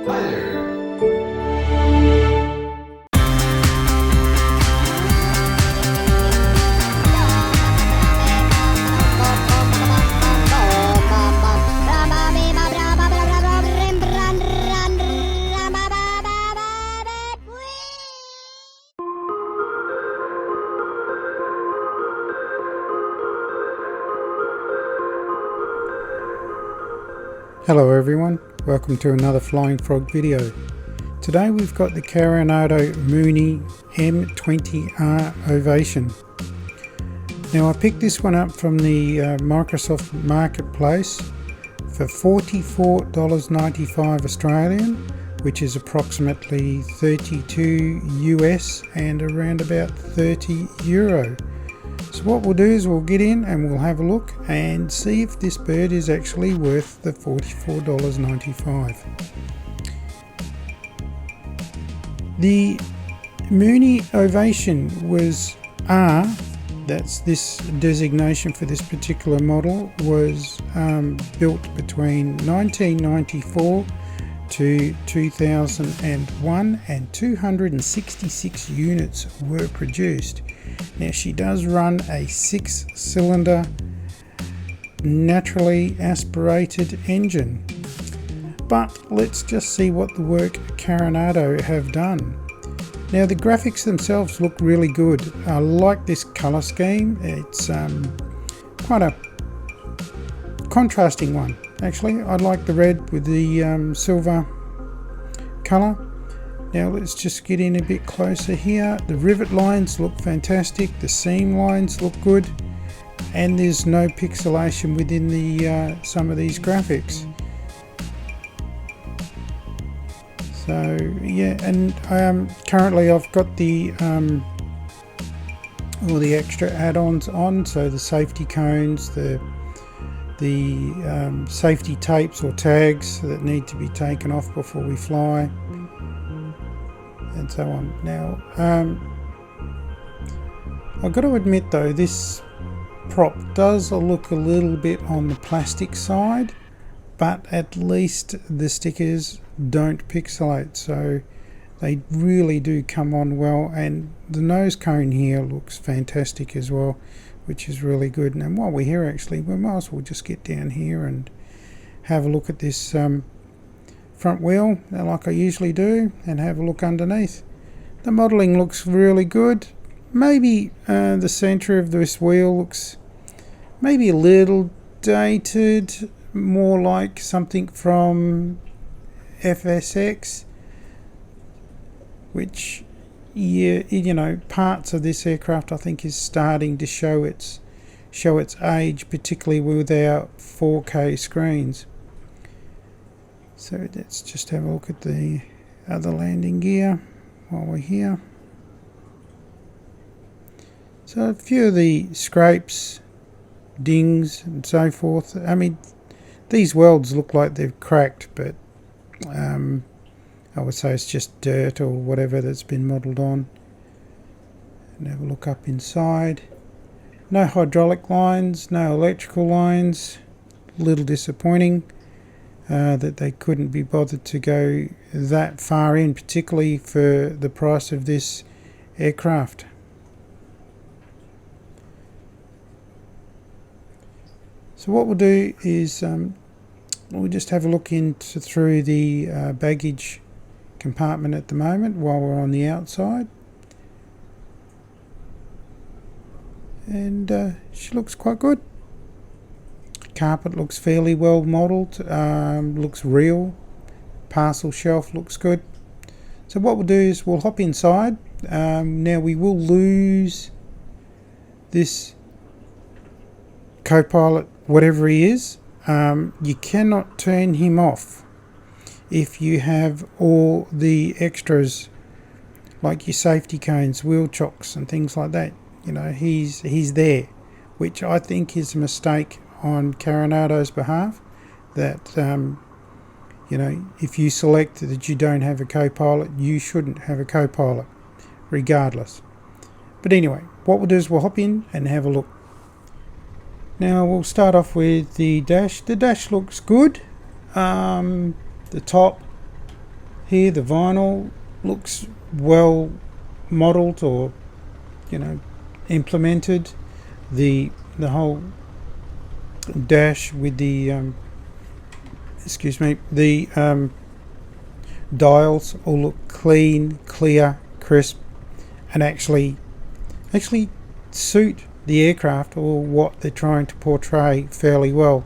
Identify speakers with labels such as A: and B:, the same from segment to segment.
A: Hi there.
B: Hello everyone, welcome to another Flying Frog video. Today we've got the Carenado Mooney M20R Ovation. Now I picked this one up from the Microsoft Marketplace for $44.95 Australian, which is approximately 32 US and around about 30 Euro. So what we'll do is we'll get in and we'll have a look and see if this bird is actually worth the $44.95. The Mooney Ovation was R, that's this designation for this particular model, was built between 1994 to 2001 and 266 units were produced. Now she does run a 6-cylinder naturally aspirated engine, but let's just see what the work Carenado have done. Now the graphics themselves look really good. I like this color scheme. It's quite a contrasting one actually. I like the red with the silver color. Now let's just get in a bit closer here. The rivet lines look fantastic, the seam lines look good, and there's no pixelation within the some of these graphics. So yeah, and currently I've got the all the extra add-ons on, so the safety cones, the safety tapes or tags that need to be taken off before we fly, and so on. Now I've got to admit though, this prop does look a little bit on the plastic side, but at least the stickers don't pixelate, so they really do come on well, and the nose cone here looks fantastic as well, which is really good. And while we're here actually, we might as well just get down here and have a look at this front wheel like I usually do, and have a look underneath. The modelling looks really good. Maybe the centre of this wheel looks maybe a little dated, more like something from FSX, which, yeah, you know, parts of this aircraft I think is starting to show its age, particularly with our 4K screens. So let's just have a look at the other landing gear while we're here. So a few of the scrapes, dings and so forth. I mean, these welds look like they've cracked, but I would say it's just dirt or whatever that's been modelled on. And have a look up inside. No hydraulic lines, no electrical lines. A little disappointing that they couldn't be bothered to go that far in, particularly for the price of this aircraft. So what we'll do is we'll just have a look through the baggage compartment at the moment while we're on the outside, and she looks quite good. Carpet looks fairly well modelled, looks real. Parcel shelf looks good. So what we'll do is we'll hop inside. Now we will lose this co-pilot, whatever he is. You cannot turn him off if you have all the extras like your safety cones, wheel chocks and things like that. You know, he's there, which I think is a mistake on Carenado's behalf, that you know, if you select that you don't have a co-pilot, you shouldn't have a co-pilot regardless. But anyway, what we'll do is we'll hop in and have a look. Now we'll start off with the dash. The dash looks good. The top here the vinyl looks well modelled, or implemented. The whole dash with the dials all look clean, clear, crisp, and actually suit the aircraft or what they're trying to portray fairly well.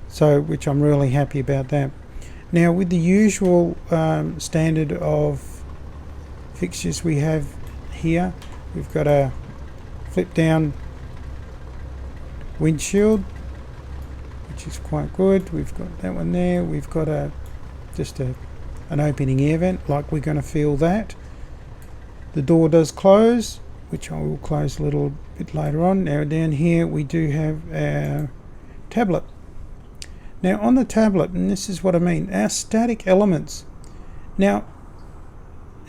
B: So, which I'm really happy about that. Now, with the usual standard of fixtures we have here, we've got a flip down windshield, which is quite good. We've got that one there. We've got an opening air vent, like we're going to feel that. The door does close, which I will close a little bit later on. Now down here we do have our tablet. Now on the tablet, and this is what I mean, our static elements. Now,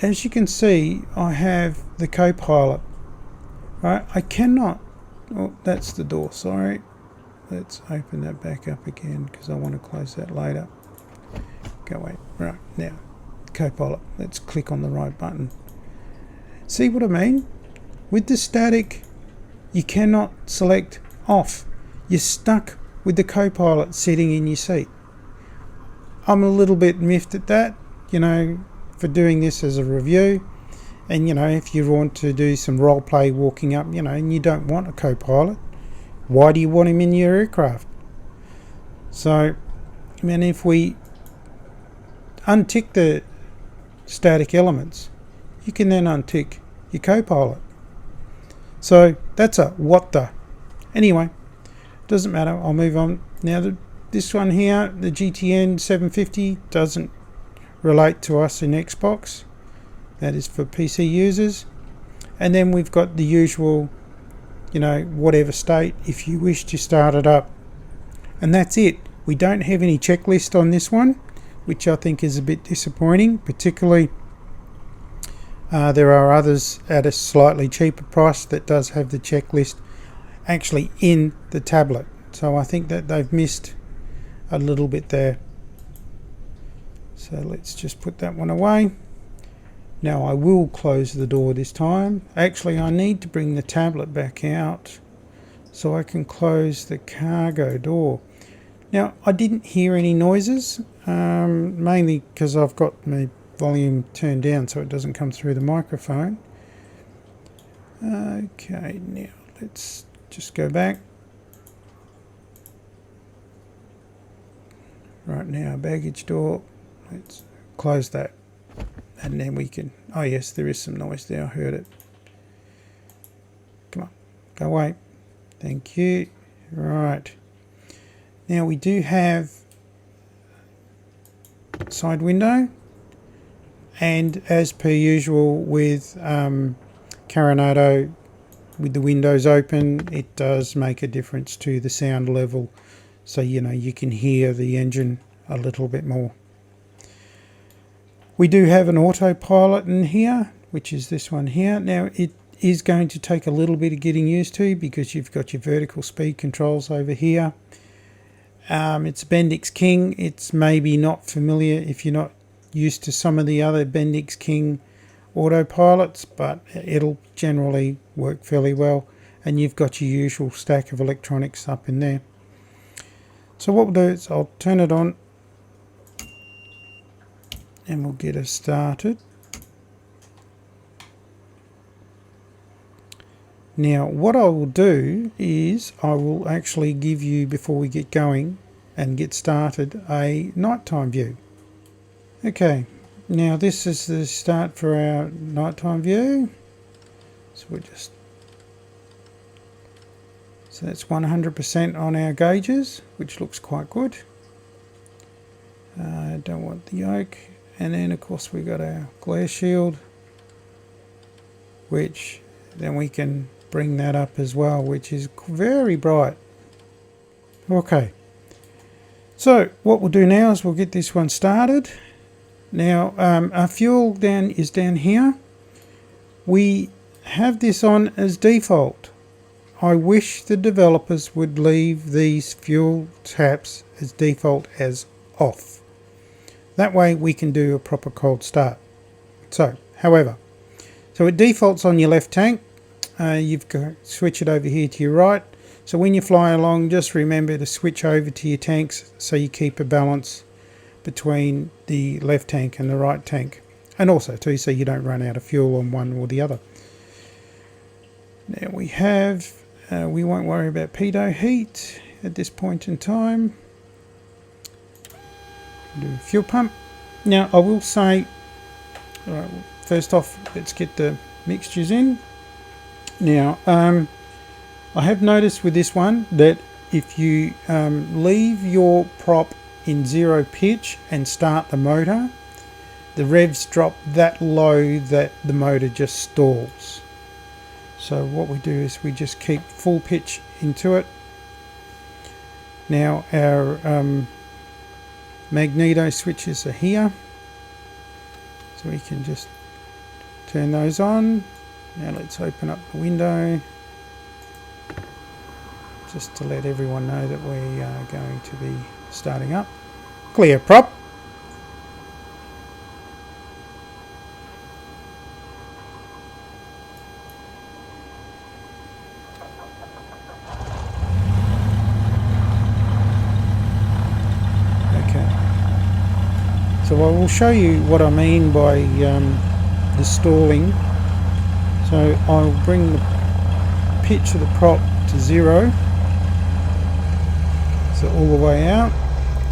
B: as you can see, I have the co-pilot. Right, I cannot, oh, that's the door, sorry. Let's open that back up again because I want to close that later. Go away. Right, now, co-pilot. Let's click on the right button. See what I mean? With the static, you cannot select off. You're stuck with the co-pilot sitting in your seat. I'm a little bit miffed at that, for doing this as a review. And, if you want to do some role play walking up, and you don't want a co-pilot, why do you want him in your aircraft? So, if we untick the static elements, you can then untick your co-pilot. So that's a what the. Anyway, doesn't matter, I'll move on. Now this one here, the GTN 750, doesn't relate to us in Xbox. That is for PC users. And then we've got the usual, whatever state if you wish to start it up. And that's it. We don't have any checklist on this one, which I think is a bit disappointing. Particularly, there are others at a slightly cheaper price that does have the checklist actually in the tablet. So I think that they've missed a little bit there. So let's just put that one away. Now I will close the door this time. Actually, I need to bring the tablet back out so I can close the cargo door. Now, I didn't hear any noises, mainly because I've got my volume turned down so it doesn't come through the microphone. Okay, now let's just go back. Right now, baggage door, let's close that. And then we can, oh yes, there is some noise there, I heard it. Come on, go away. Thank you. Right. Now we do have side window, and as per usual with Carenado, with the windows open, it does make a difference to the sound level. So, you can hear the engine a little bit more. We do have an autopilot in here, which is this one here. Now it is going to take a little bit of getting used to because you've got your vertical speed controls over here. It's Bendix King. It's maybe not familiar if you're not used to some of the other Bendix King autopilots, but it'll generally work fairly well. And you've got your usual stack of electronics up in there. So what we'll do is I'll turn it on and we'll get us started. Now what I will do is I will actually give you, before we get going and get started, a nighttime view. Okay, now this is the start for our nighttime view. So that's 100% on our gauges, which looks quite good. I don't want the yoke. And then of course we got our glare shield, which then we can bring that up as well, which is very bright. Okay, so what we'll do now is we'll get this one started. Now our fuel is down here. We have this on as default. I wish the developers would leave these fuel taps as default as off. That way we can do a proper cold start. So, however, so it defaults on your left tank. You've got to switch it over here to your right. So when you fly along, just remember to switch over to your tanks so you keep a balance between the left tank and the right tank. And also too, so you don't run out of fuel on one or the other. Now we have, we won't worry about pitot heat at this point in time. Do a fuel pump. Now I will say, alright, first off, let's get the mixtures in. Now I have noticed with this one that if you leave your prop in 0 pitch and start the motor, the revs drop that low that the motor just stalls. So what we do is we just keep full pitch into it. Now our magneto switches are here, so we can just turn those on. Now let's open up the window just to let everyone know that we are going to be starting up. Clear prop. So I will show you what I mean by the stalling. So I'll bring the pitch of the prop to 0. So all the way out.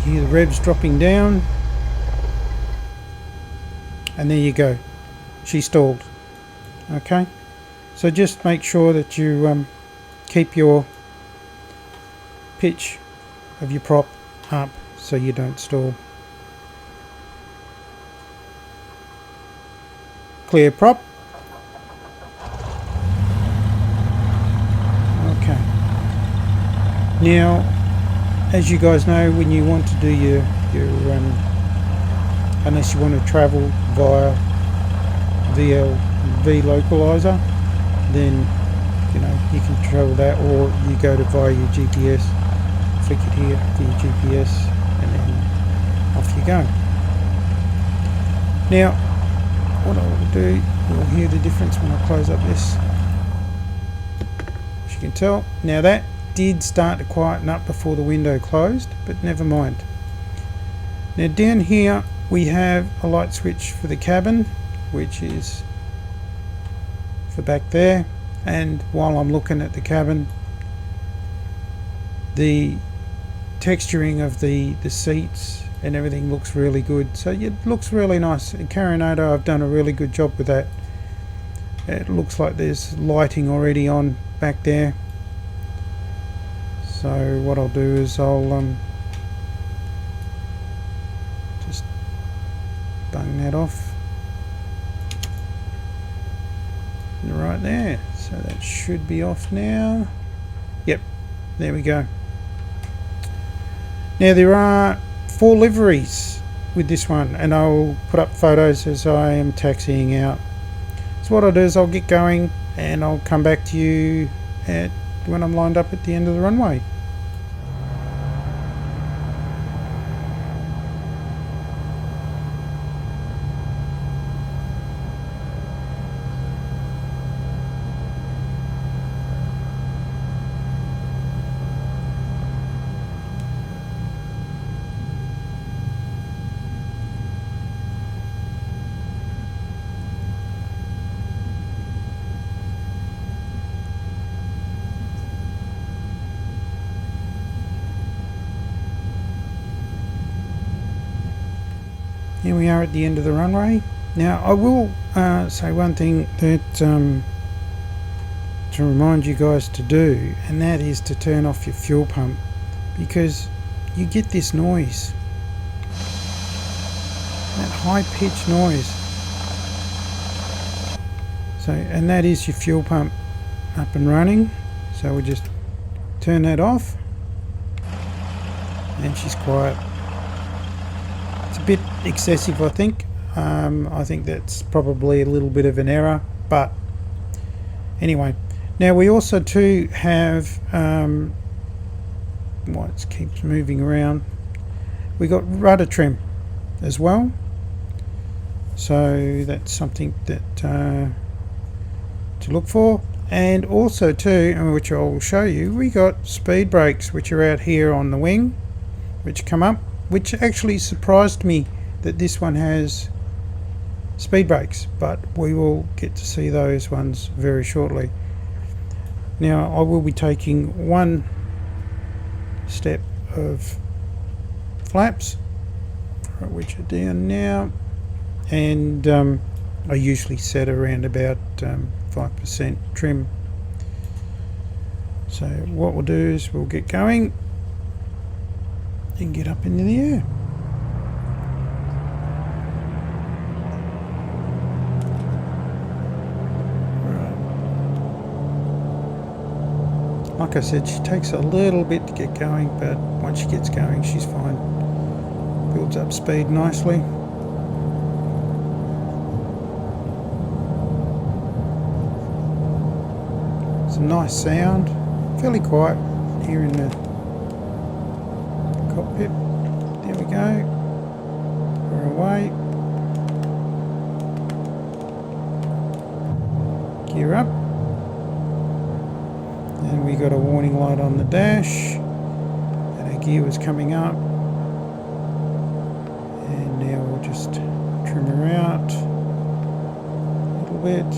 B: You hear the revs dropping down. And there you go. She stalled. Okay. So just make sure that you keep your pitch of your prop up so you don't stall. Clear prop. Okay. Now, as you guys know, when you want to do your unless you want to travel via VLV localizer, then you know you can travel that, or you go to via your GPS, flick it here to your GPS, and then off you go. Now, what I will do, you'll hear the difference when I close up this. As you can tell, now that did start to quieten up before the window closed, but never mind. Now down here we have a light switch for the cabin, which is for back there, and while I'm looking at the cabin, the texturing of the seats and everything looks really good, so it looks really nice. At Carenado I've done a really good job with that. It looks like there's lighting already on back there. So what I'll do is I'll just bung that off right there. So that should be off now. Yep, there we go. Now there are 4 liveries with this one, and I'll put up photos as I am taxiing out. So what I'll do is I'll get going and I'll come back to you when I'm lined up at the end of the runway. Here we are at the end of the runway. Now I will say one thing that to remind you guys to do, and that is to turn off your fuel pump, because you get this noise, that high-pitched noise. So, and that is your fuel pump up and running. So we just turn that off and she's quiet. It's a bit excessive, I think. I think that's probably a little bit of an error, but anyway. Now we also too have what keeps moving around. We got rudder trim. as well. So that's something that to look for. And also too, which I'll show you, we got speed brakes which are out here on the wing, which come up, which actually surprised me that this one has speed brakes, but we will get to see those ones very shortly. Now I will be taking one step of flaps, which are down now, and I usually set around about 5% trim. So what we'll do is we'll get going and get up into the air. Like I said, she takes a little bit to get going, but once she gets going, she's fine. Builds up speed nicely. It's a nice sound, fairly quiet here in the cockpit. There we go. We're away. Gear up. And we got a warning light on the dash, and our gear was coming up, and now we'll just trim her out a little bit,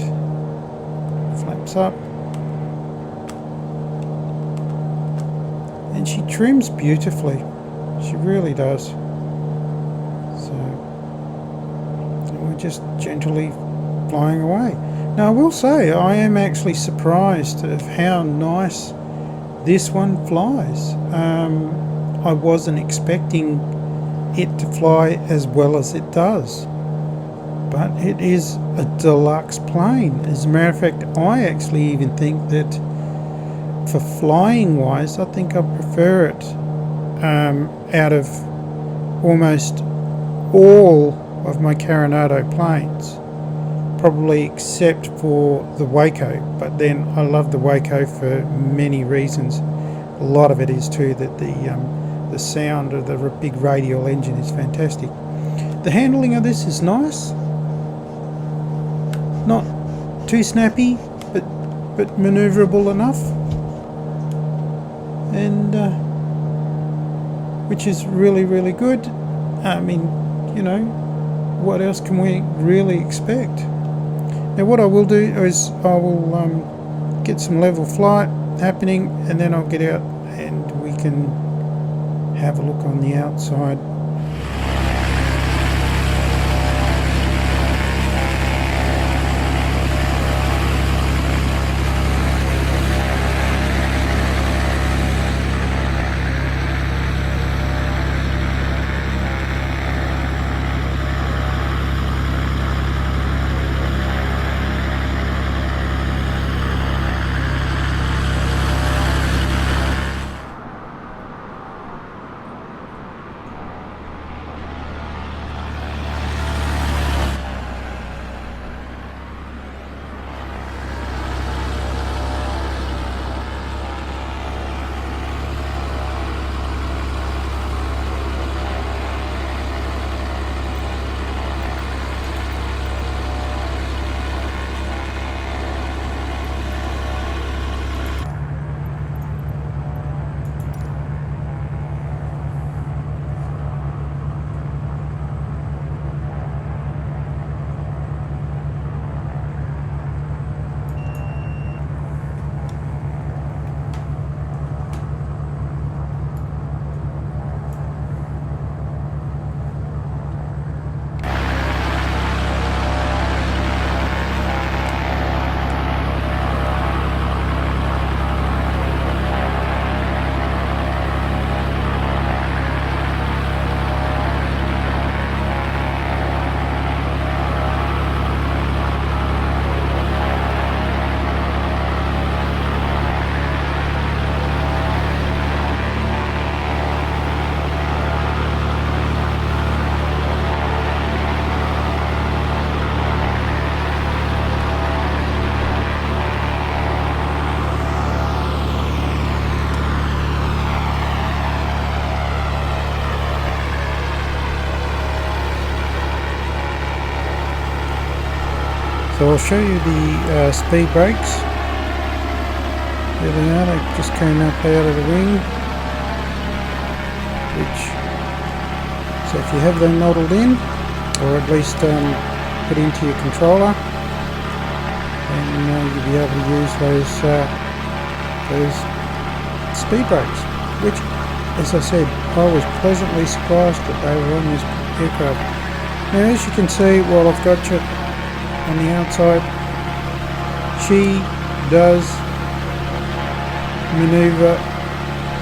B: flaps up, and she trims beautifully, she really does. So, and we're just gently flying away. Now I will say I am actually surprised of how nice this one flies. I wasn't expecting it to fly as well as it does, but it is a deluxe plane. As a matter of fact, I actually even think that for flying wise, I think I prefer it out of almost all of my Carenado planes. Probably except for the Waco, but then I love the Waco for many reasons. A lot of it is too that the sound of the big radial engine is fantastic. The handling of this is nice, not too snappy, but manoeuvrable enough, and which is really good. I mean, you know, what else can we really expect? Now what I will do is I will get some level flight happening, and then I'll get out and we can have a look on the outside. So I'll show you the speed brakes. There they are, they just came up out of the wing. So if you have them modelled in, or at least put into your controller, then you'll be able to use those speed brakes, which, as I said, I was pleasantly surprised that they were on this aircraft. Now, as you can see, while I've got you on the outside, she does manoeuvre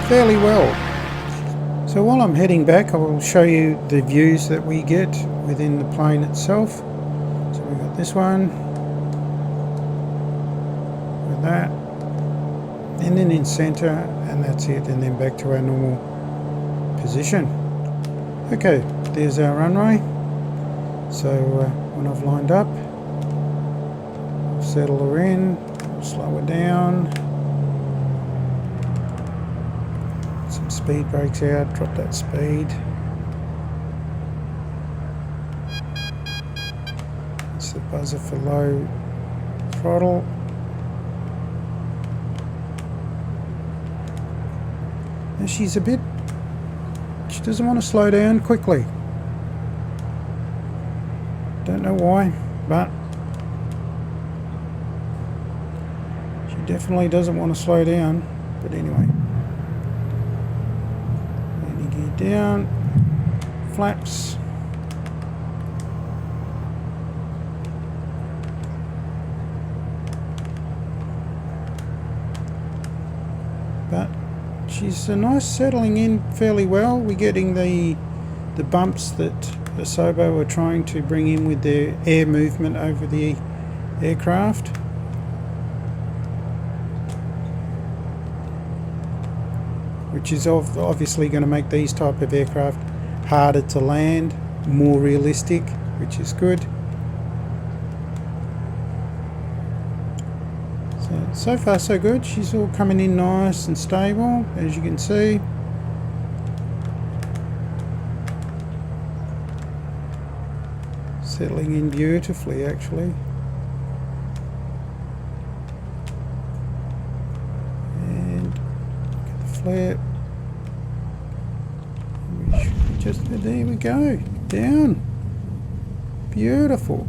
B: fairly well. So while I'm heading back, I will show you the views that we get within the plane itself. So we've got this one, with that, and then in centre, and that's it, and then back to our normal position. Okay, there's our runway. So when I've lined up, I'll settle her in, slow her down, some speed brakes out, drop that speed. It's the buzzer for low throttle. And she doesn't want to slow down quickly. Don't know why, but she definitely doesn't want to slow down. But anyway, landing gear down, flaps. But she's nice, settling in fairly well. We're getting the bumps that Asobo were trying to bring in with their air movement over the aircraft. Which is obviously going to make these type of aircraft harder to land, more realistic, which is good. So far so good. She's all coming in nice and stable, as you can see. Settling in beautifully, actually. And look at the flare. There we go. Down. Beautiful.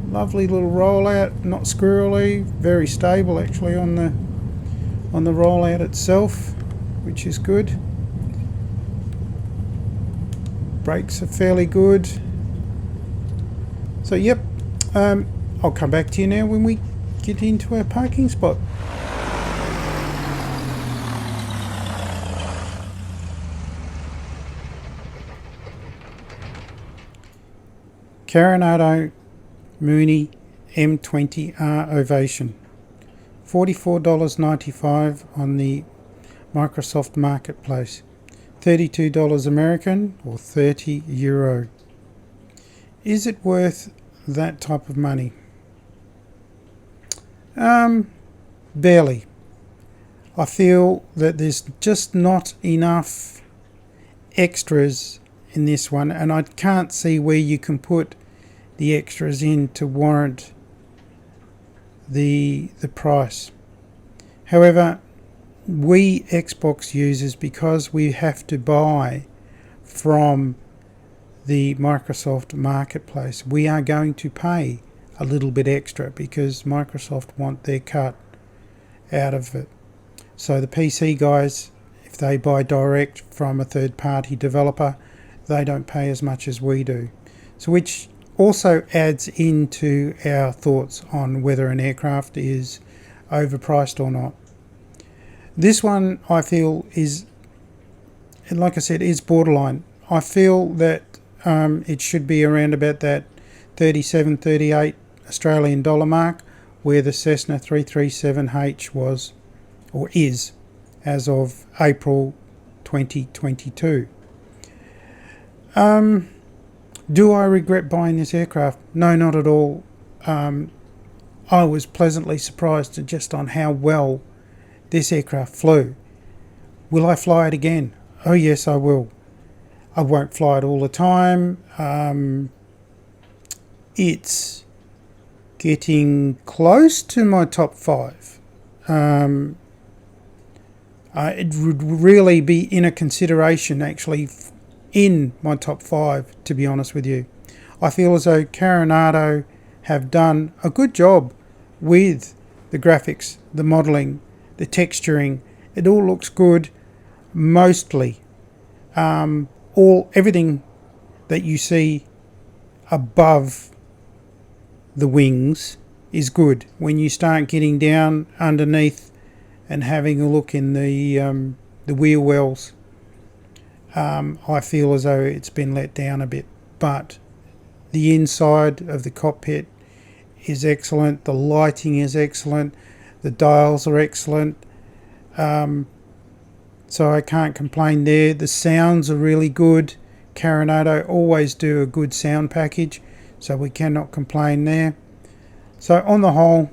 B: Lovely little rollout, not squirrely, very stable actually on the rollout itself, which is good. Brakes are fairly good. So yep, I'll come back to you now when we get into our parking spot. Carenado Mooney M20R Ovation, $44.95 on the Microsoft Marketplace, $32 American or €30. Is it worth that type of money? Barely. I feel that there's just not enough extras in this one, and I can't see where you can put the extras in to warrant the price. However, we Xbox users, because we have to buy from the Microsoft Marketplace, we are going to pay a little bit extra because Microsoft want their cut out of it. So the PC guys, if they buy direct from a third-party developer, they don't pay as much as we do. So which also adds into our thoughts on whether an aircraft is overpriced or not. This one, I feel, is, like I said, is borderline. I feel that it should be around about that 37, 38 Australian dollar mark, where the Cessna 337H was, or is, as of April 2022. Do I regret buying this aircraft? No, not at all. I was pleasantly surprised just on how well this aircraft flew. Will I fly it again? Oh yes, I will. I won't fly it all the time. It's getting close to my top 5. It would really be in a consideration, actually, in my top 5, to be honest with you. I feel as though Carenado have done a good job with the graphics, the modelling, the texturing. It all looks good, mostly. Everything that you see above the wings is good. When you start getting down underneath and having a look in the wheel wells, I feel as though it's been let down a bit. But the inside of the cockpit is excellent. The lighting is excellent. The dials are excellent. So I can't complain there. The sounds are really good. Carenado always do a good sound package, so we cannot complain there. So on the whole,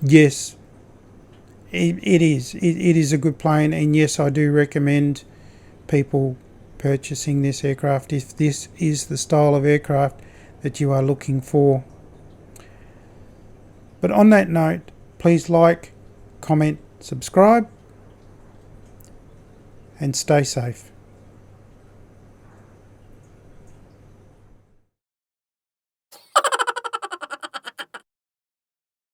B: yes, it is a good plane, and yes, I do recommend people purchasing this aircraft if this is the style of aircraft that you are looking for. But on that note, please like, comment, subscribe, and stay safe.